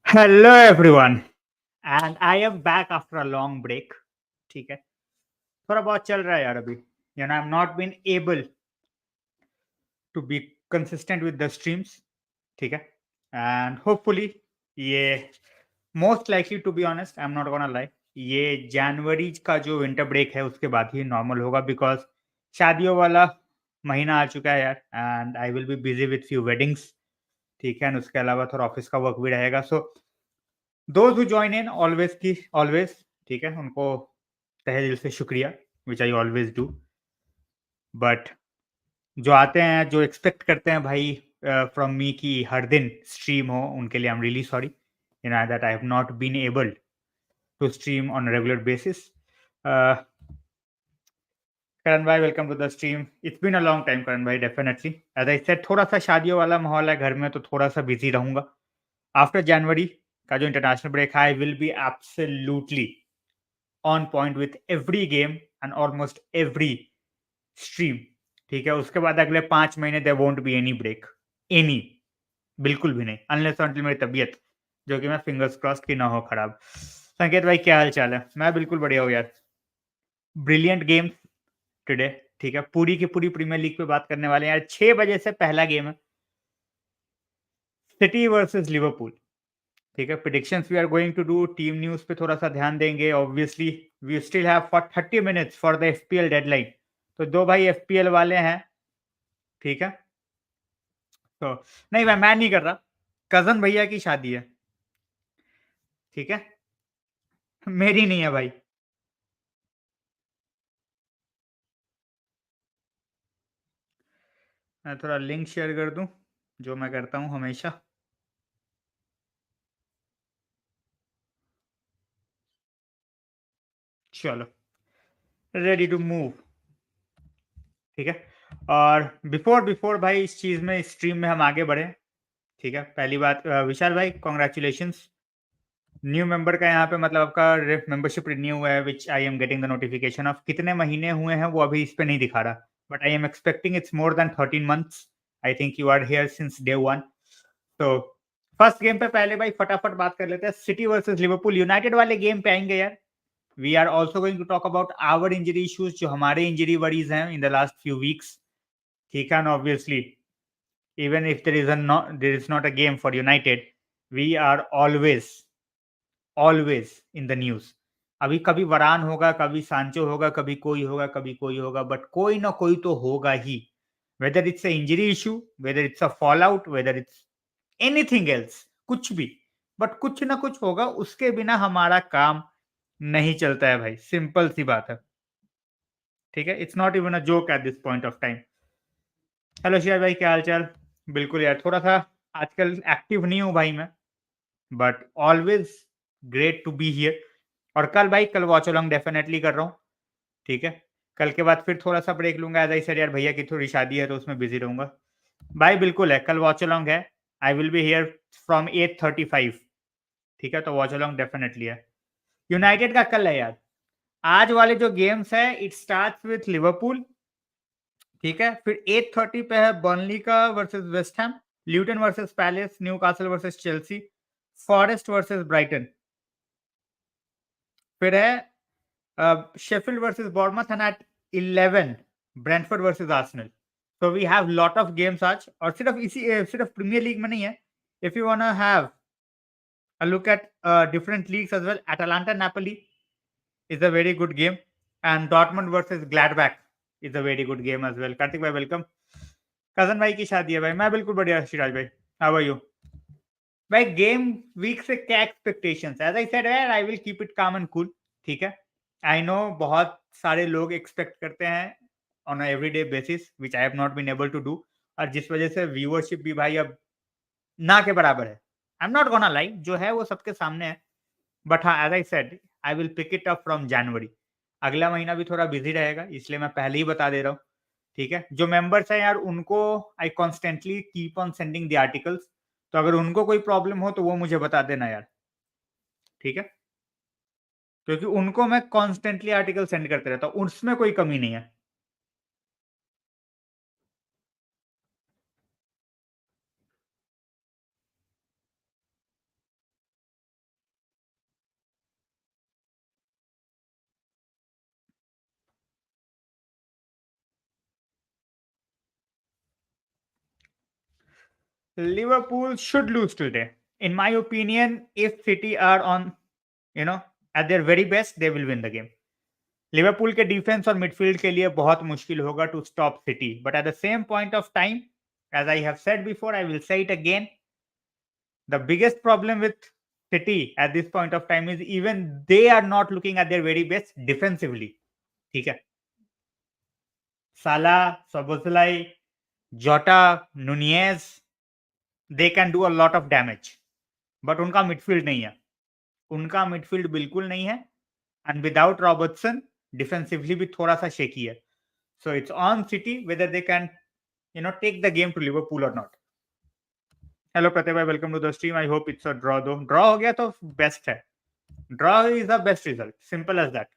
Hello everyone and I am back after a long break. ठीक है, थोड़ा बहुत चल रहा है यार अभी। I am not been able to be consistent with the streams. ठीक है, एंड होपफुली ये most likely, to be honest, I am not gonna lie, ये जनवरी का जो विंटर ब्रेक है उसके बाद ही नॉर्मल होगा, बिकॉज शादियों वाला महीना आ चुका है यार, and I will be busy with few weddings. ठीक है, एंड उसके अलावा थोड़ा ऑफिस का वर्क भी रहेगा। So those who join in always की ऑलवेज़, ठीक है, उनको तहे दिल से शुक्रिया, which I always do. But जो आते हैं, जो एक्सपेक्ट करते हैं भाई फ्रॉम मी कि हर दिन स्ट्रीम हो, उनके लिए I am really sorry, that I have not been able to stream on a regular basis. Uh, Karan भाई, welcome to the stream. It's been a long time Karan भाई, डेफिनिटली। एज़ आई सेड, थोड़ा-सा शादियों वाला माहौल है घर में, तो थोड़ा-सा बिज़ी रहूँगा। आफ्टर जनवरी का जो इंटरनेशनल ब्रेक है, I will be absolutely on point with every game and almost every stream. ठीक है, उसके बाद अगले 5 महीने there won't be any break, any, बिल्कुल भी नहीं, अनलेस अनटिल मेरी तबीयत, जो कि मैं फिंगर्स क्रॉस्ड की ना हो खराब। संकेत भाई, क्या हाल चाल है? मैं बिल्कुल बढ़िया हूँ यार। Brilliant game today. ठीक है, पूरी की पूरी प्रीमियर लीग पे बात करने वाले हैं यार। 6 बजे से पहला गेम है, सिटी वर्सेस लिवरपूल। ठीक है, predictions we are going to do, team news पे थोड़ा-सा ध्यान देंगे। Obviously we still have for 30 minutes for the FPL deadline. तो 2 भाई एफपीएल वाले हैं, ठीक है? तो नहीं भाई, मैं नहीं कर रहा, कज़न भैया की शादी है, ठीक है? मेरी नहीं है भाई। मैं थोड़ा लिंक शेयर कर दूँ, जो मैं करता हूँ हमेशा। चलो, रेडी टू मूव, ठीक है? और बिफोर बिफोर भाई इस चीज़ में, इस स्ट्रीम में हम आगे बढ़ें, ठीक है? पहली बात, विशाल भाई कांग्रेचुलेशंस, न्यू मेंबर का यहाँ पे मतलब आपका मेंबरशिप रिन्यू हुआ है, which I am getting the notification of. कितने महीने हुए हैं वो अभी इस पे नहीं दिखा रहा, but I am expecting it's more than 13 months. I think you are here since day 1। तो फर्स्ट गेम पे पहले भाई फटाफट बात कर लेते हैं, सिटी वर्सेस लिवरपूल। यूनाइटेड वाले गेम पे आएंगे यार। We are also going to talk about our injury issues, जो हमारे इंजरी वरीज हैं in the last few weeks. ठीक है, and obviously even if there is not a game for United, we are always in the news. अभी कभी वरान होगा, कभी सांचो होगा, कभी कोई होगा, कभी कोई होगा, बट कोई ना कोई तो होगा ही। Whether it's a injury issue, whether it's a fall out, whether it's anything else, कुछ भी, बट कुछ ना कुछ होगा, उसके बिना हमारा काम नहीं चलता है भाई, सिंपल सी बात है। ठीक है, it's not even a joke at this point of time. Hello शिया भाई, क्या हाल चाल? बिल्कुल यार, थोड़ा सा आजकल एक्टिव नहीं हूँ भाई मैं, but always great to be here. और कल भाई, कल वॉच अलोंग डेफिनेटली कर रहा हूँ। ठीक है, कल के बाद फिर थोड़ा सा ब्रेक लूंगा, एज आई सेड यार, भैया की थोड़ी शादी है तो उसमें बिजी रहूंगा। भाई बिल्कुल है, कल वॉच अलोंग है। I will be here from 8:35। ठीक है, तो वॉच अलोंग डेफिनेटली है। यूनाइटेड का कल है यार। आज वाले जो गेम्स है, इट स्टार्ट्स विथ लिवरपूल। ठीक है, फिर 8:30 पे है बर्नली का versus West Ham, Luton versus Palace, Newcastle versus Chelsea, Forest versus Brighton. फिर है शेफील्ड वर्सेस बॉurnemouth and at 11 Brentford versus Arsenal. So we have lot of games आज, और सिर्फ सिर्फ प्रीमियर लीग में नहीं है। If you wanna have a look at different leagues as well, Atalanta Napoli is a very good game, and Dortmund versus Gladbach is a very good game as well. Kartik भाई welcome. Cousin भाई की शादी है भाई, मैं बिल्कुल बढ़िया शिराज भाई, हाउ आर यू? भाई गेम वीक से क्या एक्सपेक्टेशंस? एज आई सेड यार, आई विल कीप इट काम एंड कूल। ठीक है, आई नो बहुत सारे लोग एक्सपेक्ट करते हैं on a everyday basis, which I have not been able to do, और जिस वजह से व्यूअरशिप भी भाई अब ना के बराबर है। I am not gonna lie, जो है वो सबके सामने है। बट हाँ, as I said, I will pick it up from January. अगला महीना भी थोड़ा बिजी रहेगा, इसलिए मैं पहले ही बता दे रहा हूँ। ठीक है, जो मेंबर्स हैं यार, उनको आई constantly keep on sending the articles. तो अगर उनको कोई प्रॉब्लम हो तो वो मुझे बता देना यार। ठीक है, क्योंकि उनको मैं कॉन्स्टेंटली आर्टिकल सेंड करते रहता हूँ, उसमें कोई कमी नहीं है। Liverpool should lose today. In my opinion, if City are on, at their very best, they will win the game. Liverpool के डिफेंस और मिडफील्ड के लिए बहुत मुश्किल होगा to stop City, but at the same point of time, as I have said before, I will say it again. The biggest problem with City at this point of time is even they are not looking at their very best defensively. ठीक है, साला, सोबोसलाई, जोटा, नुनियज, they can do a lot of damage, but उनका midfield नहीं है. उनका midfield बिल्कुल नहीं है, and without Robertson, defensively भी थोड़ा सा शेकी है. So it's on City whether they can, take the game to Liverpool or not. Hello Pratyay भाई, welcome to the stream. I hope it's a draw. दो ड्रॉ हो गया तो बेस्ट है. Draw is the best result, simple as that.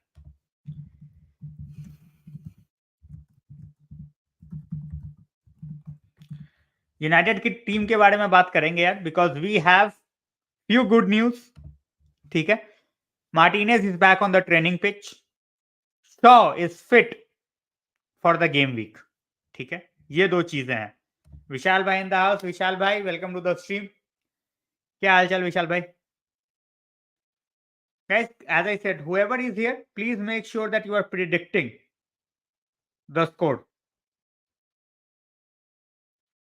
United की team के बारे में बात करेंगे यार, because we have few good news. ठीक है, Martinez is back on the training pitch. Shaw is fit for the game week. ठीक है, ये दो चीजें हैं. विशाल भाई इन द हाउस. विशाल भाई, वेलकम टू द स्ट्रीम. क्या हाल चाल विशाल भाई? Guys, as I said, whoever is here, please make sure that you are predicting the score.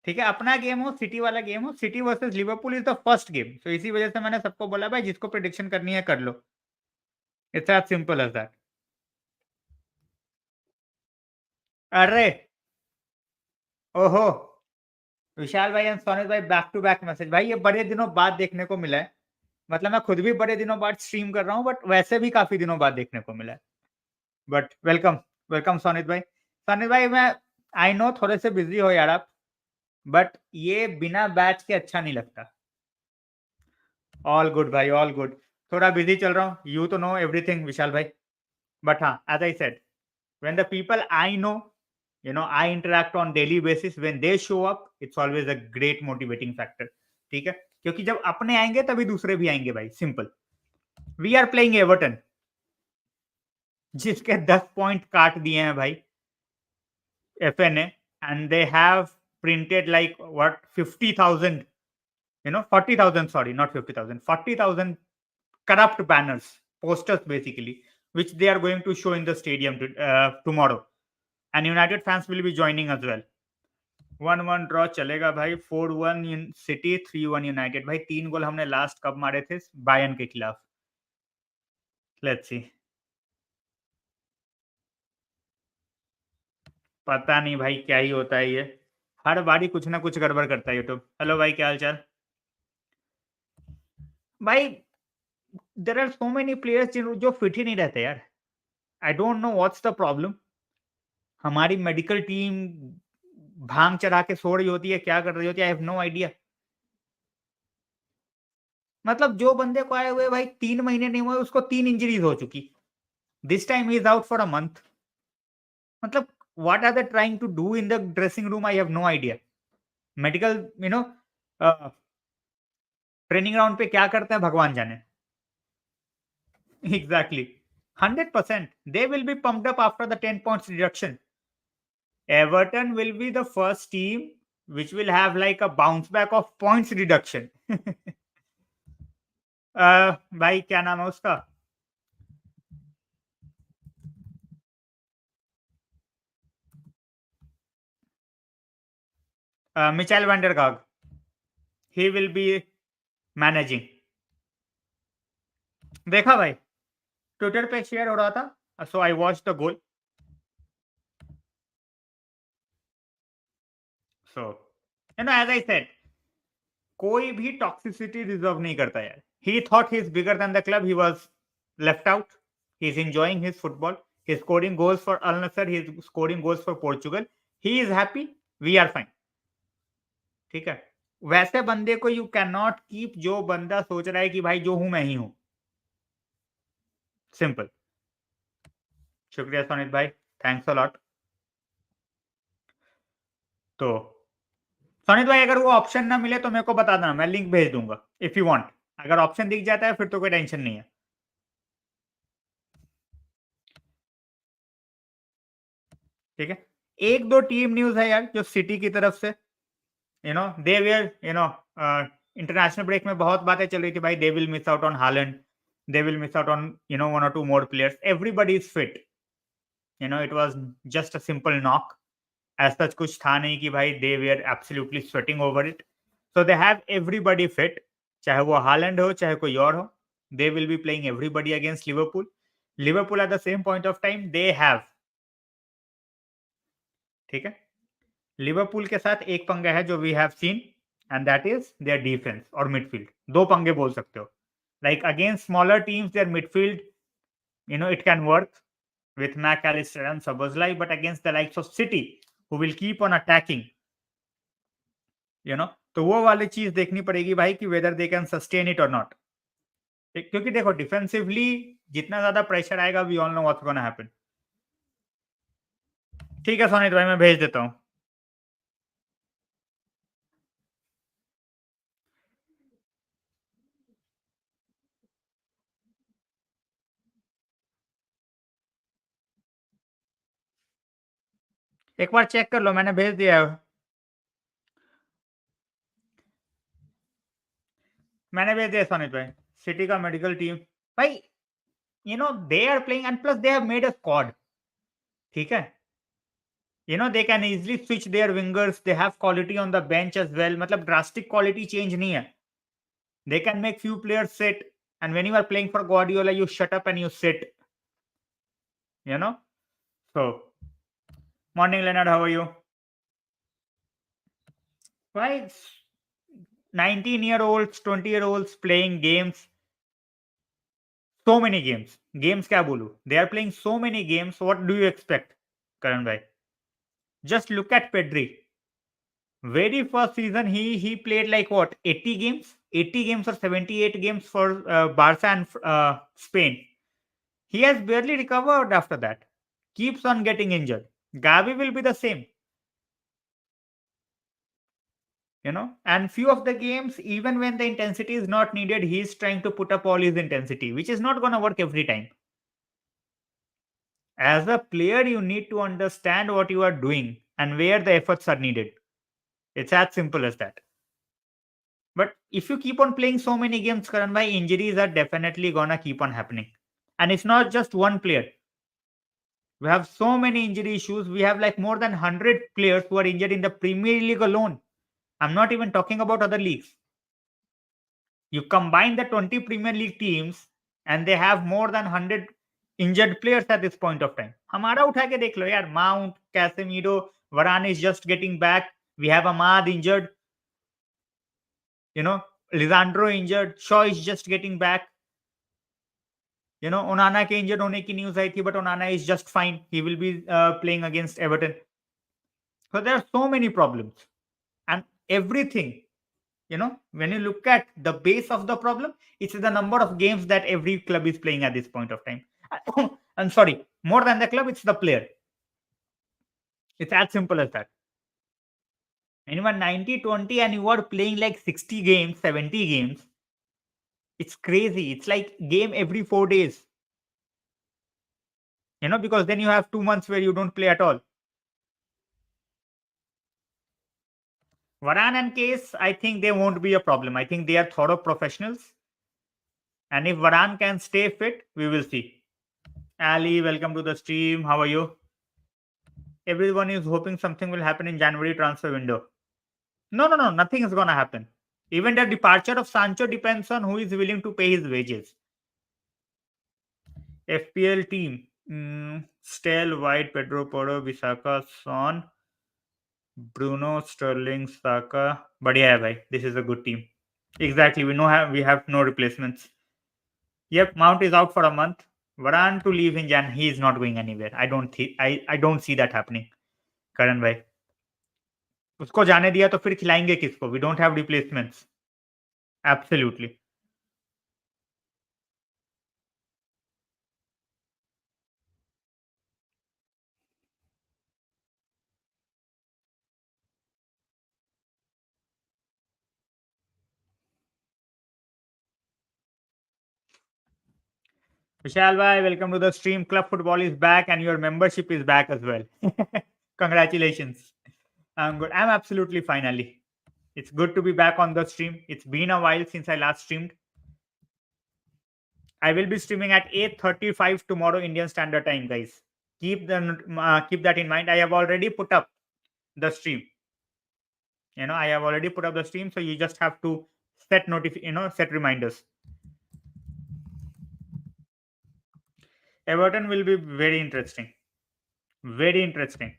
ठीक है, अपना गेम हो, सिटी वाला गेम हो. City versus Liverpool is the first game, तो इसी वजह से मैंने सबको बोला भाई जिसको प्रेडिक्शन करनी है कर लो. It's as simple as that. अरे ओहो, विशाल भाई एंड सोनित भाई बैक टू बैक मैसेज. भाई ये बड़े दिनों बाद देखने को मिला है. मतलब मैं खुद भी बड़े दिनों बाद स्ट्रीम कर रहा हूँ, बट वैसे भी काफी दिनों बाद देखने को मिला है. बट वेलकम, वेलकम सोनित भाई. सोनित भाई, मैं आई नो थोड़े से बिजी हो यार आप, बट ये बिना बैच के अच्छा नहीं लगता. ऑल गुड भाई, ऑल गुड. थोड़ा बिजी चल रहा हूँ, यू तो नो एवरीथिंग विशाल भाई. बट हाँ, as I said, when the people I know, I interact on daily basis, when they show up, it's always a great motivating factor. ठीक है, क्योंकि जब अपने आएंगे तभी दूसरे भी आएंगे भाई. Simple. We are playing Everton, जिसके 10 पॉइंट काट दिए हैं भाई एफए ने, and they have printed like what 50,000, 40,000, sorry, not 50,000, 40,000 corrupt banners, posters basically, which they are going to show in the stadium tomorrow. And United fans will be joining as well. 1-1 draw चलेगा भाई. 4-1 city, 3-1 United. भाई 3 गोल हमने last कब मारे थे? Bayern के खिलाफ. Let's see. पता नहीं भाई क्या ही होता है ये, हर बारी कुछ ना कुछ गड़बड़ करता है यूट्यूब. हेलो भाई, क्या हाल चाल भाई? There are so many players जो फिट ही नहीं रहते यार. I don't know what's the problem. हमारी मेडिकल टीम भांग चढ़ा के सो रही होती है, क्या कर रही होती है, आई हैव नो आइडिया. मतलब जो बंदे को आए हुए भाई 3 महीने नहीं हुए, उसको 3 इंजरीज हो चुकी. This time he is out for a month. मतलब what are they trying to do in the dressing room? I have no idea. Medical training ground पे क्या करते हैं भगवान जाने. Exactly, 100% they will be pumped up after the 10 points reduction. Everton will be the first team which will have like a bounce back of points reduction. भाई क्या नाम है उसका? Mitchell van der Gaag. He will be managing. देखा भाई, Twitter पे share हो रहा था, so I watch the goal. So as I said, कोई भी टॉक्सिसिटी डिजर्व नहीं करता यार. He thought he is bigger than the club. He was left out. He is enjoying his football. He is scoring goals for Al Nassr. He is scoring goals for Portugal. He is happy. We are fine. ठीक है, वैसे बंदे को you can not keep जो बंदा सोच रहा है कि भाई जो हूं मैं ही हूं. सिंपल. शुक्रिया सोनित भाई, थैंक्स अ लॉट. तो सोनित भाई, अगर वो ऑप्शन ना मिले तो मेरे को बता देना, मैं लिंक भेज दूंगा इफ यू वांट. अगर ऑप्शन दिख जाता है फिर तो कोई टेंशन नहीं है. ठीक है, एक दो टीम न्यूज है यार जो सिटी की तरफ से. they were, international break में बहुत बातें चल रही थी भाई, they will miss out on Haaland, they will miss out on, one or two more players. Everybody is fit. It was just a simple knock. As such कुछ था नहीं कि भाई they were absolutely sweating over it. So they have everybody fit. चाहे वो Haaland हो, चाहे कोई और हो. They will be playing everybody against Liverpool. Liverpool at the same point of time, they have, ठीक है, लिवरपूल के साथ एक पंगा है जो we have seen, and that is their defence और मिडफील्ड. दो पंगे बोल सकते हो. Like against smaller teams their midfield, it can work with McAllister and Szoboszlai, but against the likes of City, who will keep on attacking, तो वो वाली चीज देखनी पड़ेगी भाई कि whether they can sustain it or not. क्योंकि देखो डिफेंसिवली जितना ज्यादा प्रेशर आएगा, we all know what's gonna happen. ठीक है सोनित भाई, मैं भेज देता हूँ. एक बार चेक कर लो, मैंने भेज दिया है. मैंने भेज दिया सोनित भाई, सिटी का मेडिकल टीम. भाई they are playing, and plus they have made a squad. ठीक है, they can easily switch their wingers. They have quality on the bench as well. मतलब drastic quality change नहीं है. They can make few players sit, and when you are playing for Guardiola, you shut up and you sit. So morning Leonard, how are you? Why 19-year-olds, 20-year-olds playing games, so many games क्या बोलूं, they are playing so many games. What do you expect, Karan bhai? Just look at Pedri. Very first season, he played like what, 80 games or 78 games for Barca and Spain. He has barely recovered after that. Keeps on getting injured. Gavi will be the same. And few of the games, even when the intensity is not needed, he's trying to put up all his intensity, which is not going to work every time. As a player, you need to understand what you are doing and where the efforts are needed. It's as simple as that. But if you keep on playing so many games, Karan bhai, injuries are definitely gonna keep on happening. And it's not just one player. We have so many injury issues. We have like more than 100 players who are injured in the Premier League alone. I'm not even talking about other leagues. You combine the 20 Premier League teams and they have more than 100 injured players at this point of time. हमारा उठा के देख लो यार, Mount, Casemiro, Varane is just getting back. We have Ahmad injured. Lisandro injured. Shaw is just getting back. Onana के injured होने की news आई थी, but Onana is just fine. He will be playing against Everton. So there are so many problems, and everything. When you look at the base of the problem, it's the number of games that every club is playing at this point of time. I'm sorry, more than the club, it's the player. It's as simple as that. Anyone 90-20 and you are playing like 60 games, 70 games, it's crazy. It's like game every 4 days. Because then you have 2 months where you don't play at all. Varane and Case, I think they won't be a problem. I think they are thorough professionals. And if Varane can stay fit, we will see. Ali, welcome to the stream. How are you? Everyone is hoping something will happen in January transfer window. No, nothing is going to happen. Even the departure of Sancho depends on who is willing to pay his wages. FPL team. Stell, White, Pedro Porro, Bisaka, Son, Bruno, Sterling, Saka. बढ़िया है भाई. This is a good team. Exactly. We have no replacements. Yep, Mount is out for a month. Varane to leave in Jan. He is not going anywhere. I don't see that happening. Karan bhai. उसको जाने दिया तो फिर खिलाएंगे किसको? We don't have replacements. Absolutely. Vishal bhai, welcome to the stream. Club football is back and your membership is back as well. Congratulations. I'm good. I'm absolutely fine, Ali. It's good to be back on the stream. It's been a while since I last streamed. I will be streaming at 8:35 tomorrow Indian Standard Time, guys. Keep that in mind. I have already put up the stream. I have already put up the stream, so you just have to set reminders. Everton will be very interesting. Very interesting.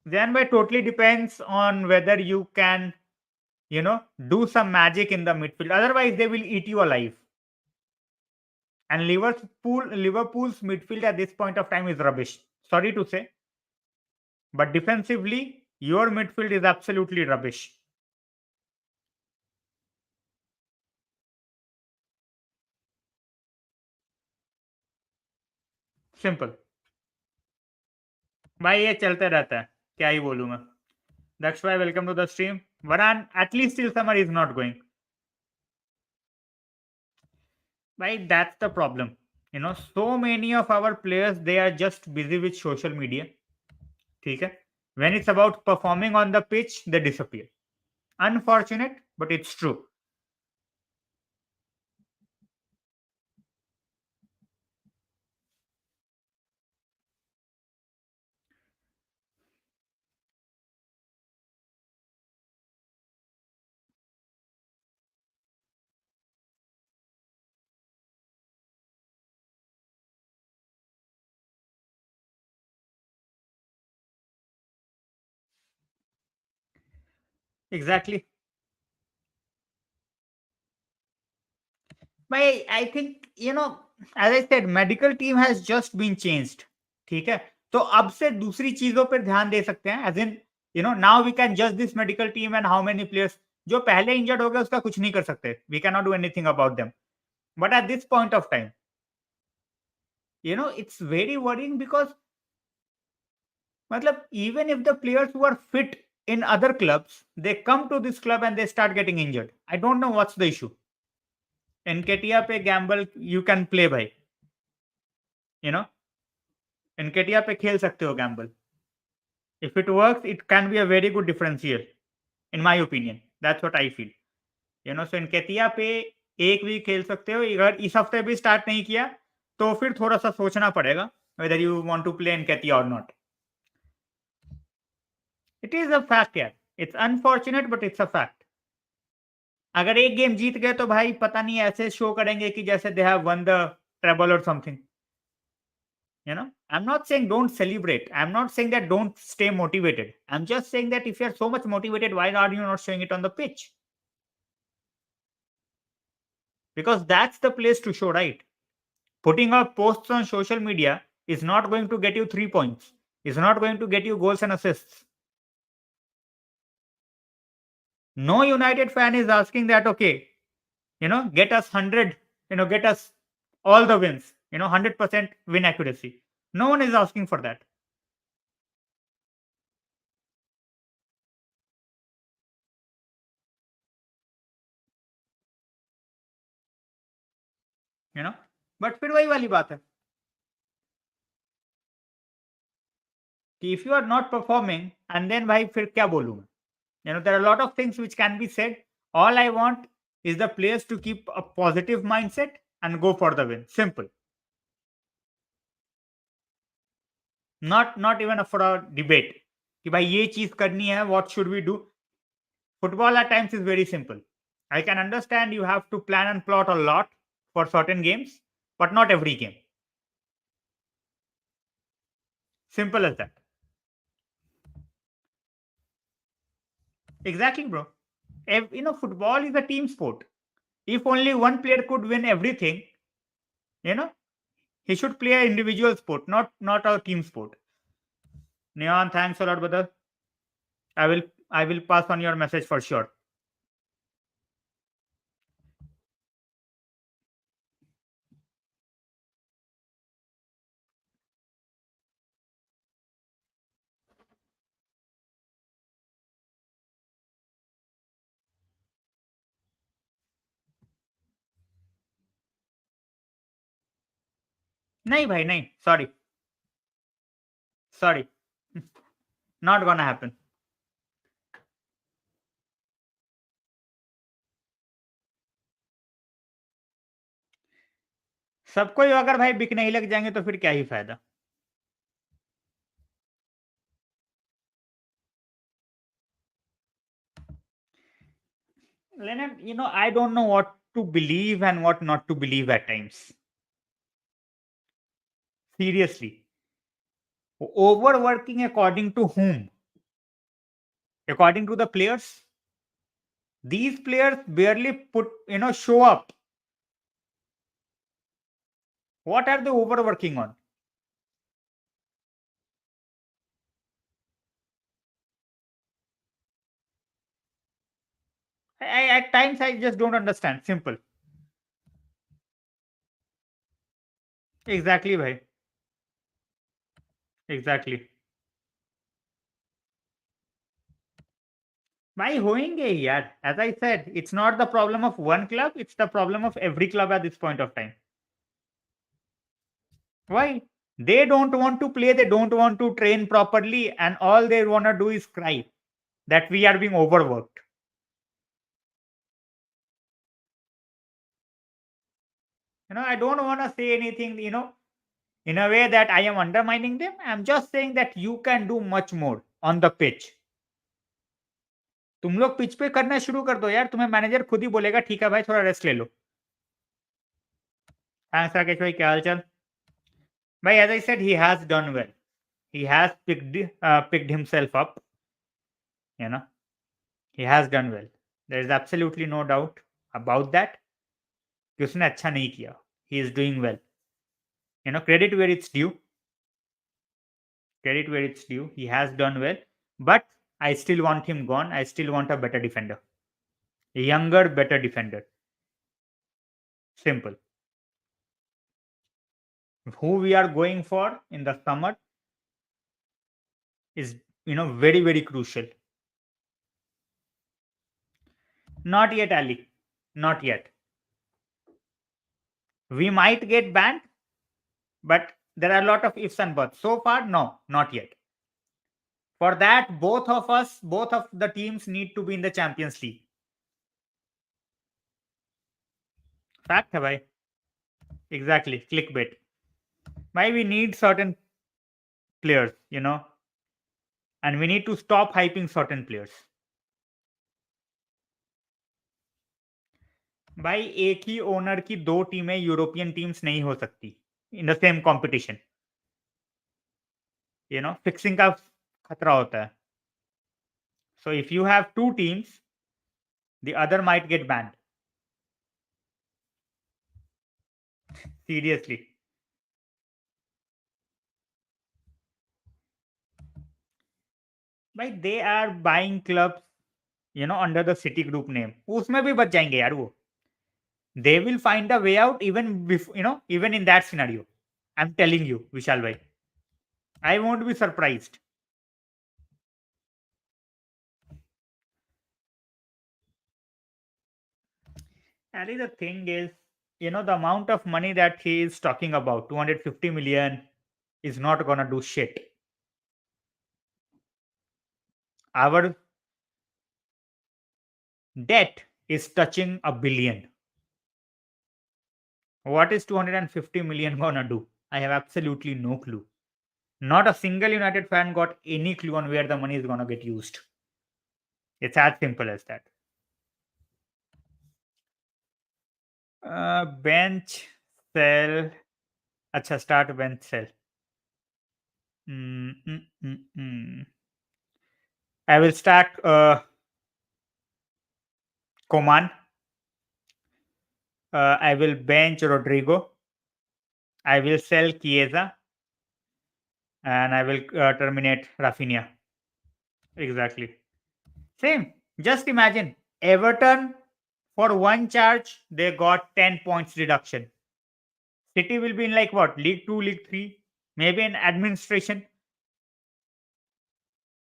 Then by totally depends on whether you can, do some magic in the midfield. Otherwise, they will eat you alive. And Liverpool's midfield at this point of time is rubbish. Sorry to say, but defensively, your midfield is absolutely rubbish. Simple. भाई ये चलते रहता है क्या ही बोलूं मैं That's why welcome to the stream. Varan, at least till summer is not going. Right, that's the problem. So many of our players they are just busy with social media. ठीक है? When it's about performing on the pitch, they disappear. Unfortunate, but it's true. Exactly. I think, as I said, medical team has just been changed. ठीक है? तो अब से दूसरी चीजों पर ध्यान दे सकते हैं. As in, now we can judge this medical team and how many players. जो पहले इंजर्ड हो गए उसका कुछ नहीं कर सकते. We cannot do anything about them. But at this point of time, it's very worrying because even if the players who are fit in other clubs, they come to this club and they start getting injured. I don't know what's the issue. एनकेटिया पे Gamble you can play भाई एनकेटिया पे खेल सकते हो Gamble if it works it can be a very good differential in my opinion that's what I feel so एनकेटिया पे एक week खेल सकते हो अगर इस हफ्ते भी स्टार्ट नहीं किया तो फिर थोड़ा सा सोचना पड़ेगा whether you want to play Nketiah or not. It is a fact यार. It's unfortunate but it's a fact. अगर एक गेम जीत गए तो भाई पता नहीं ऐसे शो करेंगे कि जैसे they have one the treble और something. I'm not saying don't celebrate. I'm not saying that don't stay motivated. I'm just saying that if you're so much motivated, why are you not showing it on the pitch? Because that's the place to show, right? Putting up posts on social media is not going to get you 3 points. It's not going to get you goals and assists. No United fan is asking that, okay, get us 100, get us all the wins, 100% win accuracy. No one is asking for that. But फिर वही वाली बात है कि if you are not performing and then भाई फिर क्या बोलूं मैं. There are a lot of things which can be said. All I want is the players to keep a positive mindset and go for the win. Simple. Not even for a debate कि भाई ये चीज करनी है. What should we do? Football at times is very simple. I can understand you have to plan and plot a lot for certain games, but not every game. Simple as that. Exactly, bro. Football is a team sport. If only one player could win everything, you know, he should play an individual sport, not a team sport. Neon, thanks a lot, brother. I will pass on your message for sure. नहीं भाई नहीं, sorry. Not gonna happen. सबको ही अगर भाई बिकने ही लग जाएंगे तो फिर क्या ही फायदा. Leonard, I don't know what to believe and what not to believe at times. Seriously. Overworking according to whom? According to the players? These players barely show up. What are they overworking on? At times, I just don't understand. Simple. Exactly, bhai. Exactly. भाई होंगे ही यार. As I said, it's not the problem of one club, it's the problem of every club at this point of time. Why? They don't want to play, they don't want to train properly, and all they want to do is cry that we are being overworked. I don't want to say anything, in a way that I am undermining them. I'm just saying that you can do much more on the pitch. तुम लोग pitch पे करना शुरू कर दो यार. तुम्हें manager खुद ही बोलेगा ठीक है भाई थोड़ा रेस्ट ले लो. थैंक्स राकेश भाई, क्या हाल चाल भाई. As I said, he has done well. He has picked himself up. You know, he has done well. There is absolutely no doubt about that. कि उसने अच्छा नहीं किया. He is doing well. Credit where it's due. Credit where it's due. He has done well. But I still want him gone. I still want a better defender. A younger, better defender. Simple. Who we are going for in the summer is, very, very crucial. Not yet, Ali. Not yet. We might get banned, but there are a lot of ifs and buts. So far, no, not yet. For that, both of the teams need to be in the Champions League. Fact hai bhai. Exactly. Clickbait. Why we need certain players, and we need to stop hyping certain players. भाई एक ही owner की दो टीमें European teams नहीं हो सकती in the same competition. Fixing का खतरा होता है. So if you have two teams, the other might get banned. Seriously. भाई they are buying clubs, under the City Group name. उसमें भी बच जाएंगे यार वो. They will find a way out even before, even in that scenario. I'm telling you, Vishal bhai. I won't be surprised. Ali, the thing is, the amount of money that he is talking about, 250 million, is not gonna do shit. Our debt is touching a billion. What is 250 million gonna do? I have absolutely no clue. Not a single United fan got any clue on where the money is gonna get used. It's as simple as that. Bench, sell. अच्छा, start bench, sell. Mm, mm, mm, mm. I will start Coman. I will bench Rodrigo. I will sell Chiesa. And I will terminate Rafinha. Exactly. Same. Just imagine Everton, for one charge, they got 10 points reduction. City will be in like what? League 2, League 3, maybe in administration.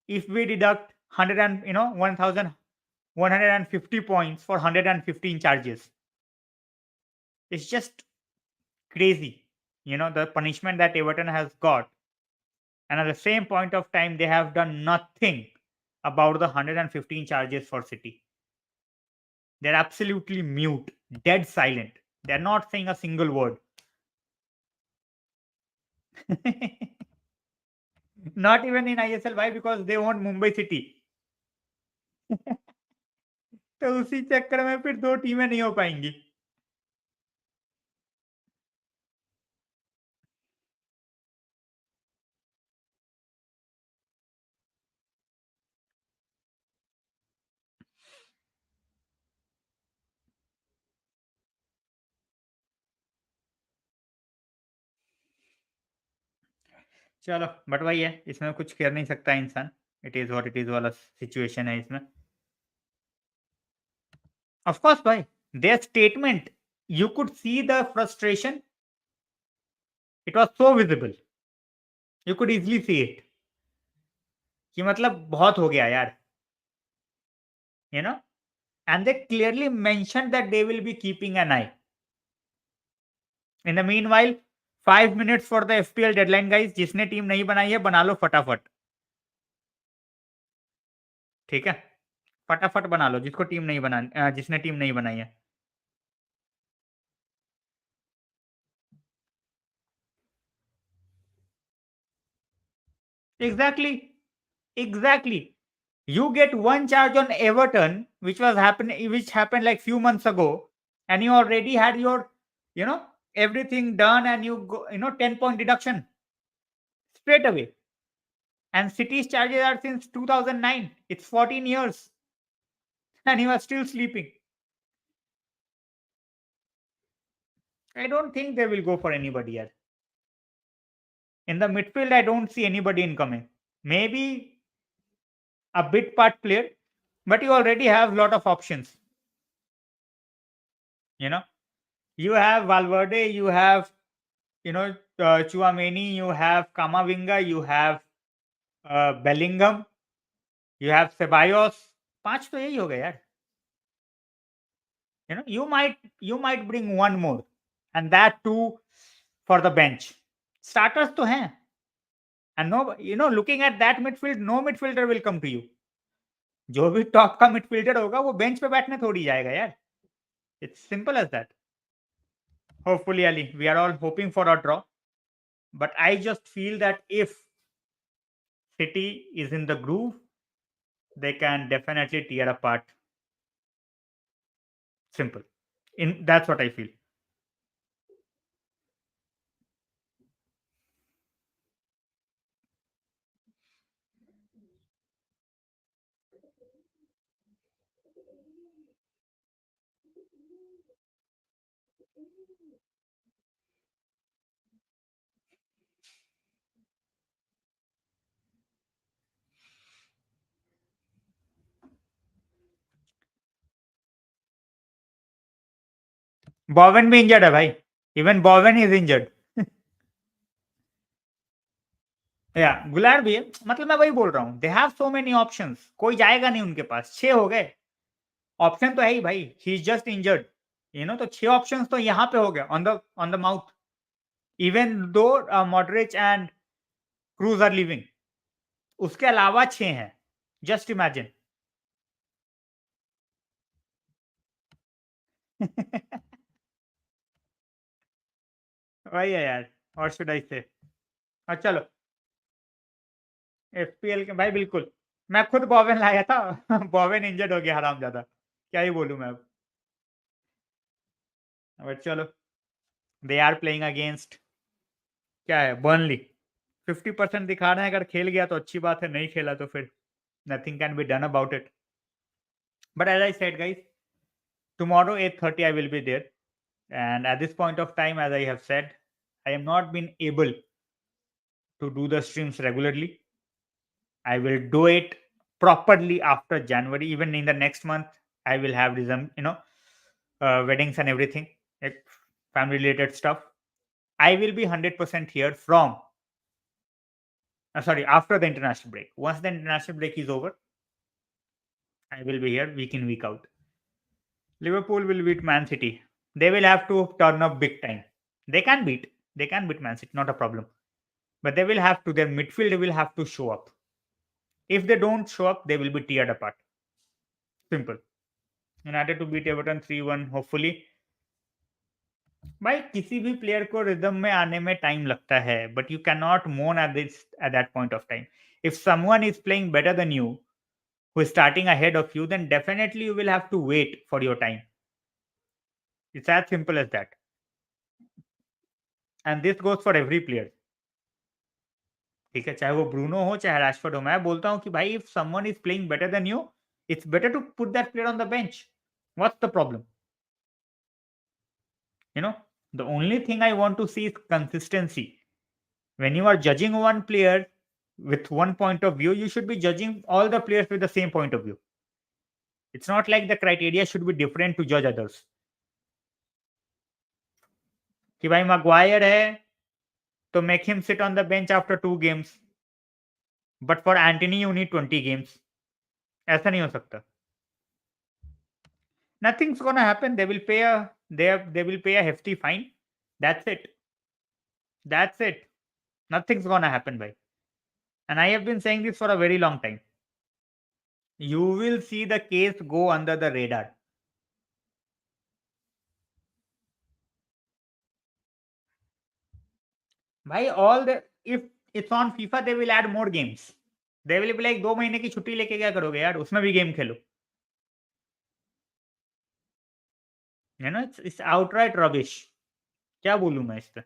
If we deduct 100 and 1150 points for 115 charges, it's just crazy. The punishment that Everton has got. And at the same point of time, they have done nothing about the 115 charges for City. They're absolutely mute, dead silent. They're not saying a single word. Not even in ISL. Why? Because they want Mumbai City. तो उसी चक्कर में फिर दो टीमें नहीं हो पाएंगी. चलो, बट वही है, इसमें कुछ कर नहीं सकता इंसान. It is what it is वाला सिचुएशन है इसमें. ऑफ कोर्स भाई, their statement, you could see the frustration. It was so visible. You could easily see it कि मतलब बहुत हो गया यार, you know. And they clearly mention that they will be keeping an eye. In the meanwhile 5 minutes for the FPL deadline guys. जिसने team नहीं बनाई है बना लो फटाफट. ठीक है, फटाफट बना लो जिसको टीम नहीं बनानी, जिसने टीम नहीं बनाई है. Exactly. Exactly. You get one charge on Everton, which happened like few months ago, and you already had your, you know, everything done, and you go, 10-point deduction straight away. And City's charges are since 2009. It's 14 years, and you are still sleeping. I don't think they will go for anybody yet. In the midfield, I don't see anybody incoming. Maybe a bit part player, but you already have a lot of options. You know, you have Valverde, you have, Chouameni, you have Kamavinga, you have Bellingham, you have Ceballos. पांच तो यही हो गए यार. You might bring one more, and that too for the bench. Starters तो हैं, and no, looking at that midfield, no midfielder will come to you. जो भी टॉप का मिडफील्डर होगा वो बेंच पे बैठने थोड़ी जाएगा यार. It's simple as that. Hopefully, Ali, we are all hoping for a draw, but I just feel that if City is in the groove, they can definitely tear apart. Simple. That's what I feel. Bowen भी injured है भाई. Even Bowen is injured. या गुलार भी है. मतलब मैं वही बोल रहा हूँ. They have so many options. कोई जाएगा नहीं उनके पास. 6 हो गए. ऑप्शन तो है ही भाई. He is just injured. तो 6 ऑप्शंस तो यहाँ पे हो गए on the mouth. Even though Modric and Cruz are leaving. उसके अलावा 6 हैं. Just imagine. वही है यार. और शुड आई से. चलो, एफपीएल के भाई बिल्कुल. मैं खुद बॉवेन लाया था. बॉवेन इंजर्ड हो गया हरामजादा. क्या ही बोलूं मैं अब. बट चलो, दे आर प्लेइंग अगेंस्ट, क्या है, बर्नली. 50% दिखा रहे हैं. अगर खेल गया तो अच्छी बात है, नहीं खेला तो फिर nothing can be done about it. But as I said guys, tomorrow 8:30 I will be there, and at this point of time, as I have said, I am not been able to do the streams regularly. I will do it properly after January. Even in the next month, I will have some, weddings and everything, like family related stuff. I will be 100% here from, sorry, after the international break. Once the international break is over, I will be here week in, week out. Liverpool will beat Man City. They will have to turn up big time. They can beat Man City, not a problem. But they will have to, their midfield will have to show up. If they don't show up, they will be teared apart. Simple. United to beat Everton 3-1 hopefully. भाई किसी भी player को rhythm में आने में time लगता है, but you can not मोन at that point of time. If someone is playing better than you, who is starting ahead of you, then definitely you will have to wait for your time. It's as simple as that. And this goes for every player. ठीक है, चाहे वो Bruno हो चाहे Rashford हो, मैं बोलता हूँ कि भाई if someone is playing better than you, it's better to put that player on the bench. What's the problem? You know, the only thing I want to see is consistency. When you are judging one player with one point of view, you should be judging all the players with the same point of view. It's not like the criteria should be different to judge others. कि भाई Maguire है तो make him sit on the bench after 2 games, but for Antony you need 20 games. ऐसा नहीं हो सकता. Nothing's gonna happen. They will pay a hefty fine. That's it. That's it. Nothing's gonna happen, bhai. And I have been saying this for a very long time. You will see the case go under the radar. Bhai, if it's on FIFA, they will add more games. They will be like 2 महीने की छुट्टी लेके क्या करोगे यार, उसमें भी game Khelo. You know, it's outright rubbish. क्या बोलूं मैं इस पे.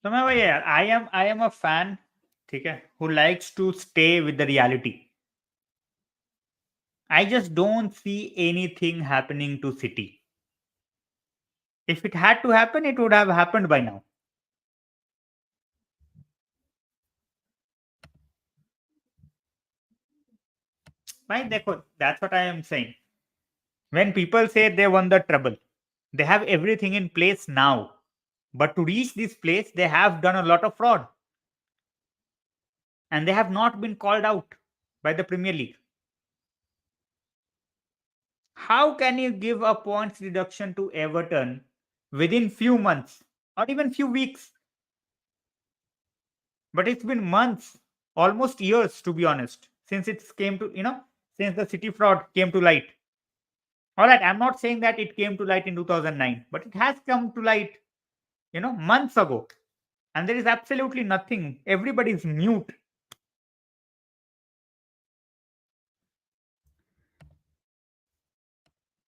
तो मैं वही यार, I am a fan, ठीक है, who likes to stay with the reality. I just don't see anything happening to City. If it had to happen, it would have happened by now. Right? That's what I am saying. When people say they won the treble, they have everything in place now. But to reach this place, they have done a lot of fraud. And they have not been called out by the Premier League. How can you give a points reduction to Everton within few months or even few weeks? But it's been months, almost years, to be honest, since it came to, since the City fraud came to light. All right, I'm not saying that it came to light in 2009, but it has come to light, months ago. And there is absolutely nothing. Everybody's mute.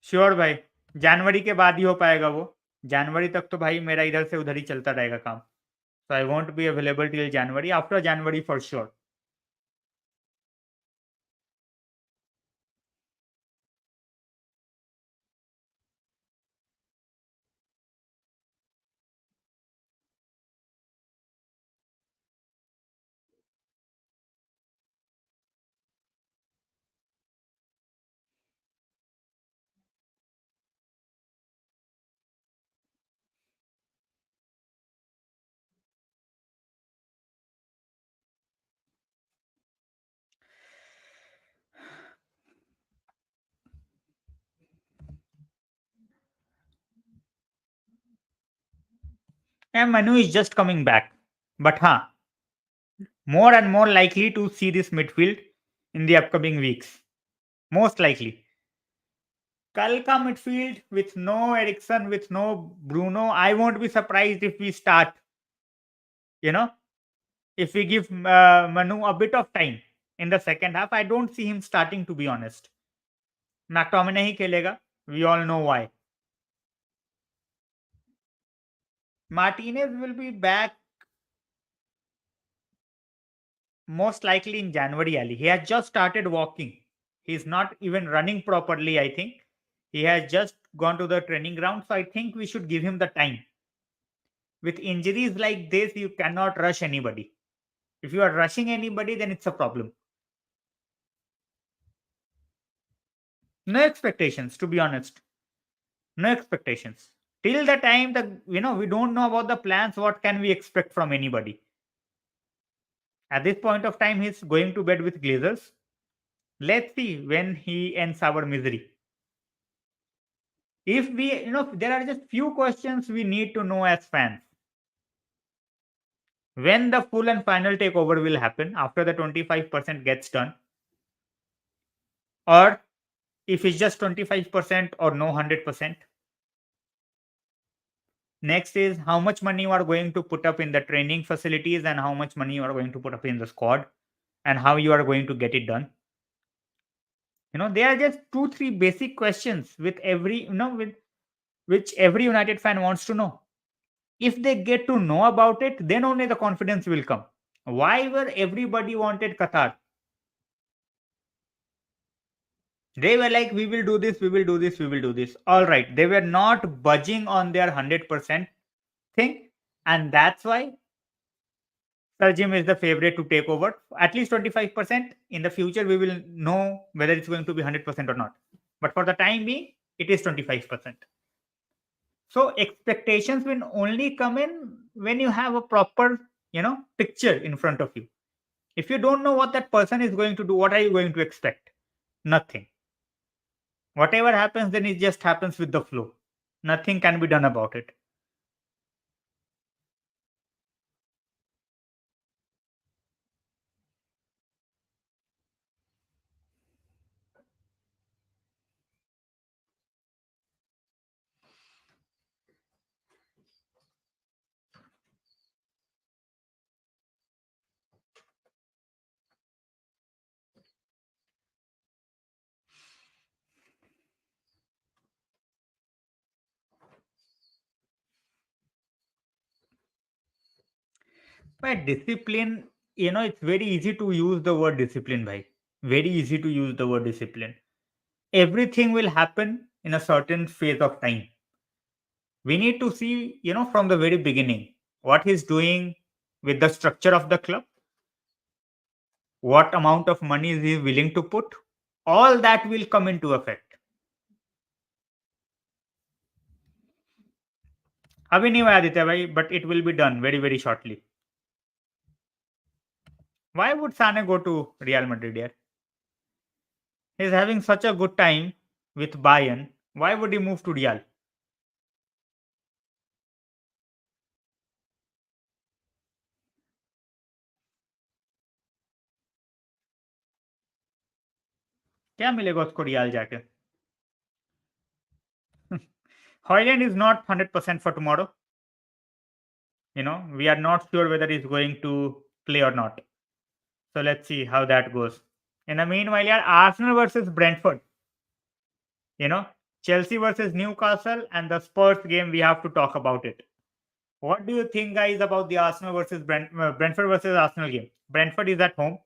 Sure भाई, जनवरी के बाद ही हो पाएगा वो. जनवरी तक तो भाई मेरा इधर से उधर ही चलता रहेगा काम. So I won't be available till January. After January for sure. And Manu is just coming back. But more and more likely to see this midfield in the upcoming weeks. Most likely. कल का midfield with no Eriksen, with no Bruno, I won't be surprised if we start, if we give Manu a bit of time in the second half. I don't see him starting, to be honest. McTominay ही खेलेगा. We all know why. Martinez will be back most likely in January, Ali. He has just started walking. He's not even running properly, I think. He has just gone to the training ground. So I think we should give him the time. With injuries like this, you cannot rush anybody. If you are rushing anybody, then it's a problem. No expectations, to be honest. No expectations. Till the time that we don't know about the plans, what can we expect from anybody? At this point of time, he's going to bed with Glazers. Let's see when he ends our misery. If we, there are just few questions we need to know as fans. When the full and final takeover will happen after the 25% gets done, or if it's just 25% or no 100%. Next is how much money you are going to put up in the training facilities and how much money you are going to put up in the squad and how you are going to get it done. There are just 2 3 basic questions with every with which every United fan wants to know. If they get to know about it, then only the confidence will come. Why were everybody wanted Qatar? They were like, we will do this, we will do this, we will do this. All right. They were not budging on their 100% thing. And that's why Sir Jim is the favorite to take over. At least 25%. In the future, we will know whether it's going to be 100% or not. But for the time being, it is 25%. So expectations will only come in when you have a proper, picture in front of you. If you don't know what that person is going to do, what are you going to expect? Nothing. Whatever happens, then it just happens with the flow. Nothing can be done about it. By discipline, it's very easy to use the word discipline, bhai. Very easy to use the word discipline. Everything will happen in a certain phase of time. We need to see, from the very beginning, what he's doing with the structure of the club, what amount of money is he willing to put. All that will come into effect. अभी नहीं हुआ आदित्य भाई, but it will be done very very shortly. Why would Sane go to Real Madrid here? He's having such a good time with Bayern. Why would he move to Real? क्या मिलेगा उसको रियाल जाके? Hoyland is not 100% for tomorrow. We are not sure whether he's going to play or not. So let's see how that goes. In the meanwhile, yeah, Arsenal versus Brentford. You know, Chelsea versus Newcastle and the Spurs game, we have to talk about it. What do you think, guys, about the Arsenal versus Brentford versus Arsenal game? Brentford is at home,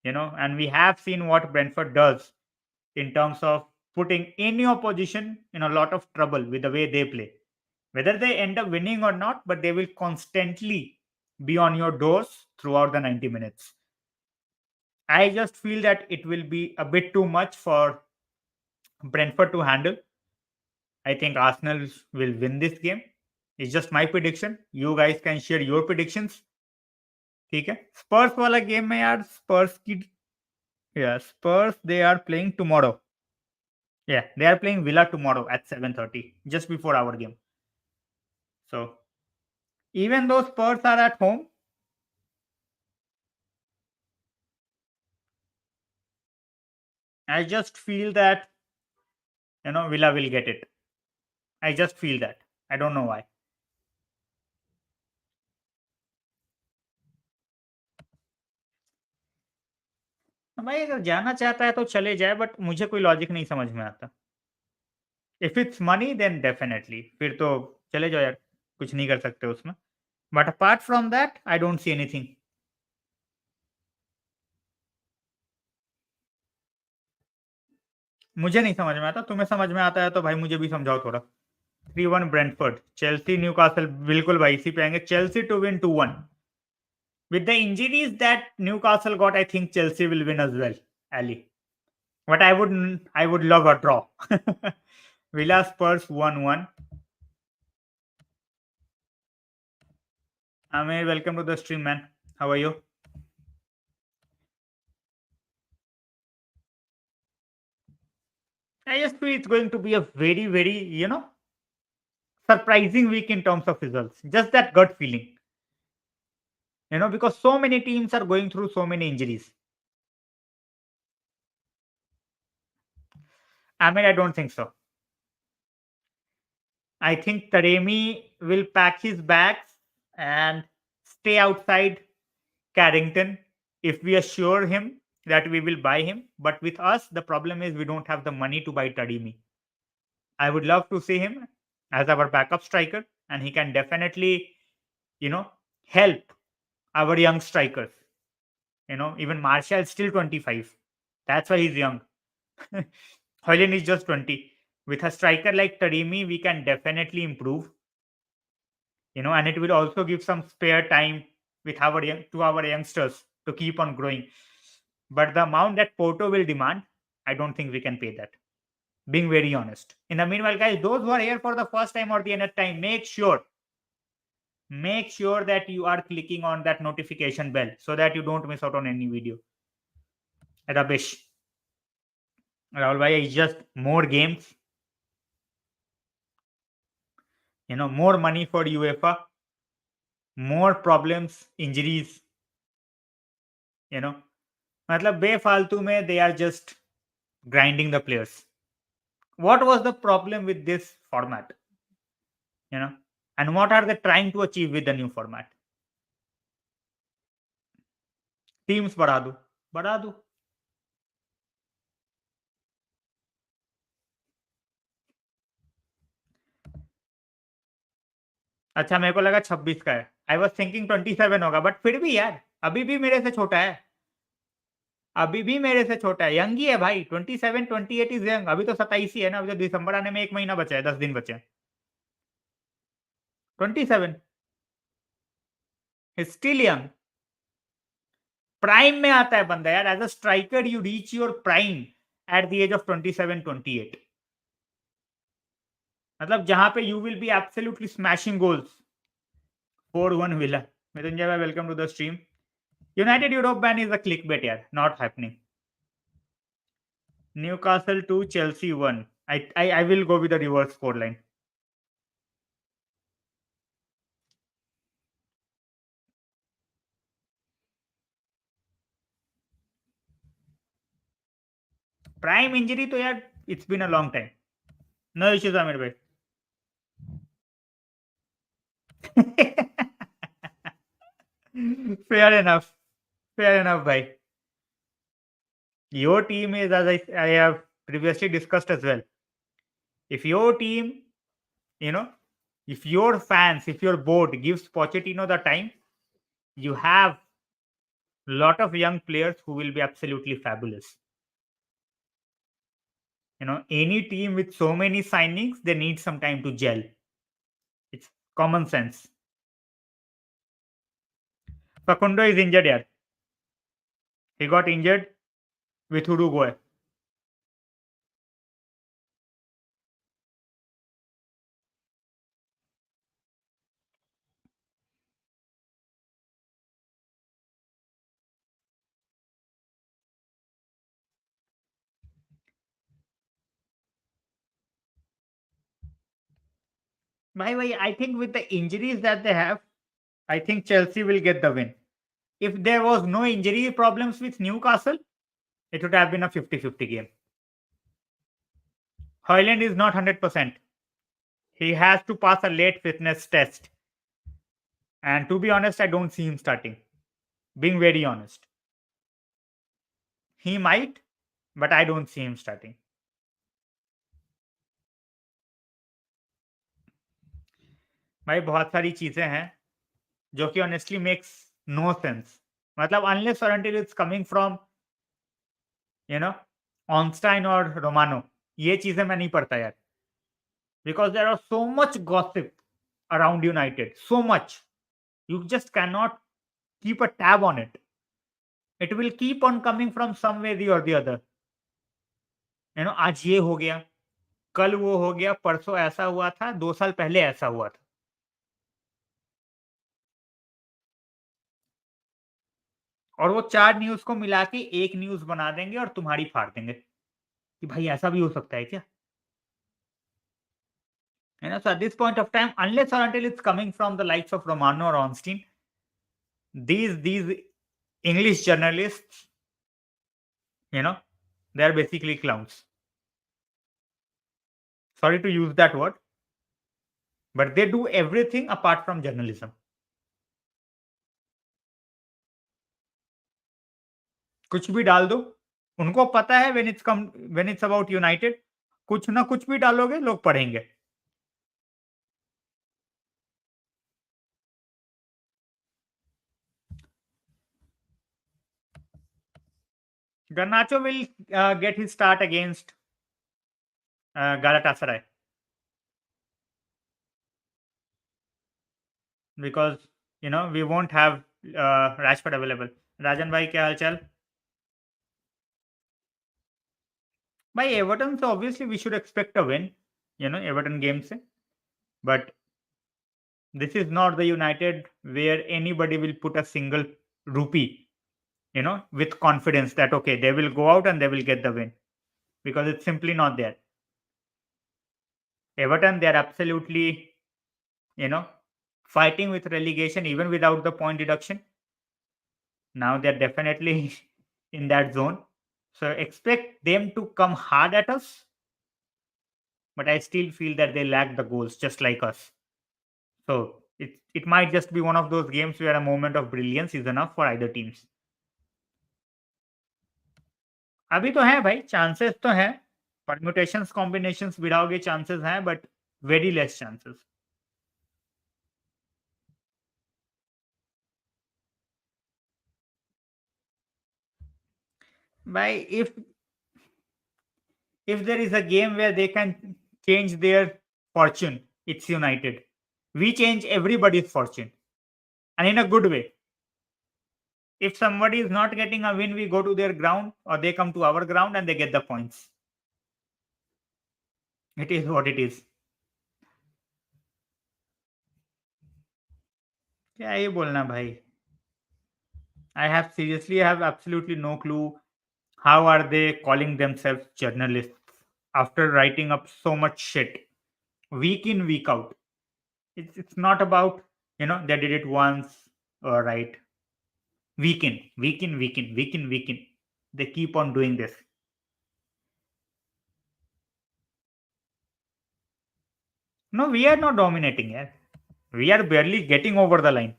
and we have seen what Brentford does in terms of putting any opposition in a lot of trouble with the way they play. Whether they end up winning or not, but they will constantly be on your doors throughout the 90 minutes. I just feel that it will be a bit too much for Brentford to handle. I think Arsenal will win this game. It's just my prediction. You guys can share your predictions. ठीक है स्पर्स वाला game में यार Spurs की Spurs they are playing tomorrow they are playing Villa tomorrow at 7:30 just before our game. So even though Spurs are at home, I just feel that Villa will get it. I just feel that. I don't know why. भाई अगर जाना चाहता है तो चले जाए but मुझे कोई लॉजिक नहीं समझ में आता. If it's money then definitely फिर तो चले जाओ यार कुछ नहीं कर सकते उसमें. But apart from that I don't see anything. मुझे नहीं समझ में आता. तुम्हें समझ में आता है तो भाई मुझे भी समझाओ थोड़ा. 3-1 ब्रेंटफोर्ड. चेल्सी न्यूकासल बिल्कुल भाई इसी पे आएंगे. Chelsea to win 2-1. With the injuries that Newcastle got, I think Chelsea will win as well, Ali. But I would love a draw. Villa Spurs 1-1. Amir, welcome to the stream, man. How are you? I just feel it's going to be a very, very, surprising week in terms of results. Just that gut feeling, because so many teams are going through so many injuries. I mean, I don't think so. I think Taremi will pack his bags and stay outside Carrington if we assure him that we will buy him. But with us, the problem is we don't have the money to buy Taremi. I would love to see him as our backup striker, and he can definitely, you know, help our young strikers. Even Martial is still 25. That's why he's young. Hoyland is just 20. With a striker like Taremi, we can definitely improve. And it will also give some spare time with our youngsters to keep on growing. But the amount that Porto will demand, I don't think we can pay that. Being very honest. In the meanwhile, guys, those who are here for the first time or the end time, make sure that you are clicking on that notification bell so that you don't miss out on any video. Rubbish. Rahul Bhai, it's just more games, more money for UEFA, more problems, injuries, मतलब बेफालतू में they are just grinding the players. What was the problem with this format? You know, and what are they trying to achieve with the new format? Teams बढ़ा दो. अच्छा मेरे को लगा 26 का है. आई वाज थिंकिंग 27 होगा, बट फिर भी यार अभी भी मेरे से छोटा है. यंग ही है भाई. 27 28 इज यंग. अभी तो 27 ही है ना. अभी तो दिसंबर आने में 1 महीना बचा है, 10 दिन बचे हैं. 27 स्टिल यंग. प्राइम में आता है बंदा यार. As a striker you reach your prime at the age of 27 28. मतलब जहां पे you will be absolutely smashing goals. 4-1 Villa. Mrityunjay bhai, welcome to the stream. United Europe ban is a clickbait यार. Not happening. Newcastle 2, Chelsea 1. I will go with the reverse scoreline. Prime injury तो यार it's been a long time. No issues Aamir भाई. Fair enough. Fair enough, bhai. Your team is, as I have previously discussed as well. If your team, you know, if your fans, if your board gives Pochettino the time, you have a lot of young players who will be absolutely fabulous. Any team with so many signings, they need some time to gel. It's common sense. Facundo is injured here. He got injured with Uruguay. By the way, I think with the injuries that they have, I think Chelsea will get the win. If there was no injury problems with Newcastle, it would have been a 50-50 game. Hoyland is not 100%. He has to pass a late fitness test. And to be honest, I don't see him starting. Being very honest. He might, but I don't see him starting. भाई बहुत सारी चीजें हैं जो कि honestly makes no sense. मतलब unless और until it's coming from Ornstein और रोमानो, ये चीजें मैं नहीं पढ़ता यार. Because there are so much gossip around United, so much. You just cannot keep a tab on it. It will keep on coming from some way or the other. आज ये हो गया, कल वो हो गया, परसों ऐसा हुआ था, 2 साल पहले ऐसा हुआ था। और वो 4 न्यूज़ को मिला के 1 न्यूज़ बना देंगे और तुम्हारी फाड़ देंगे, कि भाई ऐसा भी हो सकता है क्या? So at this point of time, unless or until it's coming from the likes of Romano or Ornstein, these English journalists, you know, they are basically clowns. Sorry to use that word, but they do everything apart from journalism. कुछ भी डाल दो, उनको पता है when it's about United, कुछ ना कुछ भी डालोगे लोग पढ़ेंगे। Garnacho will get his start against Galatasaray because we won't have Rashford available. राजन भाई क्या हालचाल? By Everton, so obviously we should expect a win, Everton game se. But this is not the United where anybody will put a single rupee, with confidence that okay, they will go out and they will get the win, because it's simply not there. Everton, they are absolutely, fighting with relegation even without the point deduction. Now they're definitely in that zone. So expect them to come hard at us, but I still feel that they lack the goals just like us. So it might just be one of those games where a moment of brilliance is enough for either teams. अभी तो है भाई, chances तो हैं, permutations combinations भिड़ाओगे chances हैं, but very less chances. भाई if there is a game where they can change their fortune, it's United. We change everybody's fortune, and in a good way. If somebody is not getting a win, we go to their ground or they come to our ground and they get the points. It is what it is. क्या ये बोलना भाई? I have absolutely no clue how are they calling themselves journalists after writing up so much shit week in week out. It's not about they did it once, or right, week in week in week in week in week in, they keep on doing this. No, we are not dominating here. We are barely getting over the line.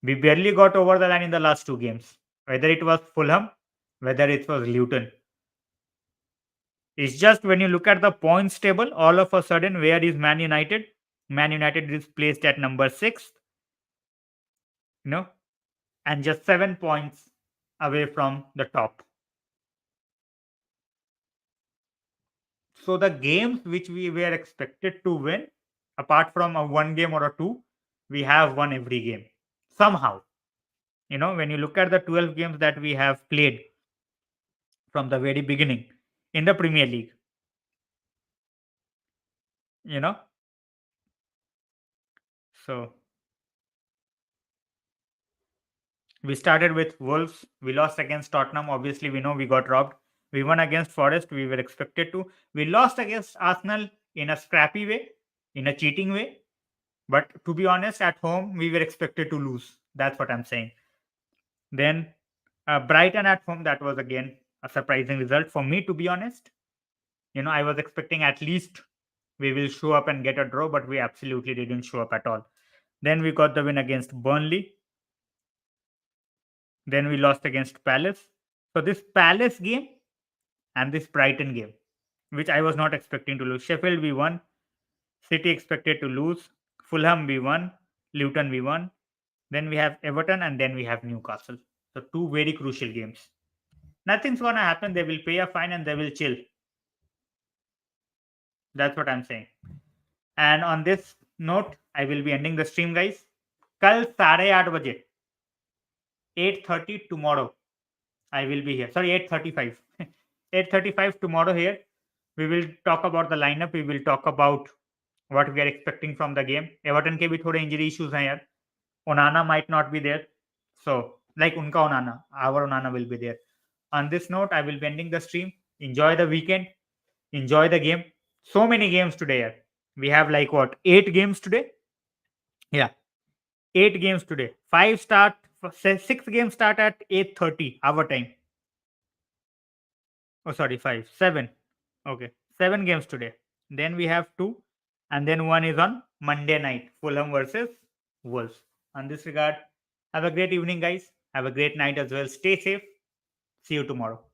We barely got over the line in the last 2 games, whether it was Fulham, whether it was Luton. It's just when you look at the points table, all of a sudden, where is Man United? Man United is placed at number 6, and just 7 points away from the top. So the games which we were expected to win, apart from a 1 game or a 2, we have won every game somehow. When you look at the 12 games that we have played from the very beginning in the Premier League, so we started with Wolves. We lost against Tottenham. Obviously, we know we got robbed. We won against Forest. We were expected to. We lost against Arsenal in a scrappy way, in a cheating way. But to be honest, at home, we were expected to lose. That's what I'm saying. Then Brighton at home, that was again a surprising result for me, to be honest. I was expecting at least we will show up and get a draw, but we absolutely didn't show up at all. Then we got the win against Burnley. Then we lost against Palace. So this Palace game and this Brighton game, which I was not expecting to lose. Sheffield we won. City expected to lose. Fulham we won. Luton we won. Then we have Everton and then we have Newcastle. So 2 very crucial games. Nothing's gonna happen. They will pay a fine and they will chill. That's what I'm saying. And on this note, I will be ending the stream, guys. कल 8:30 बजे 8:30 tomorrow. I will be here. Sorry, 8:35. 8:35 tomorrow here. We will talk about the lineup. We will talk about what we are expecting from the game. Everton के भी थोड़े injury issues हैं यार. Onana might not be there. So, like unka Onana, our Onana will be there. On this note, I will be ending the stream. Enjoy the weekend. Enjoy the game. So many games today. Yaar. We have like what? 8 games today? Yeah. 8 games today. 5 start, 6 games start at 8:30 our time. Oh, sorry, 5, 7. Okay, 7 games today. Then we have 2, and then one is on Monday night, Fulham versus Wolves. On this regard, have a great evening, guys. Have a great night as well. Stay safe. See you tomorrow.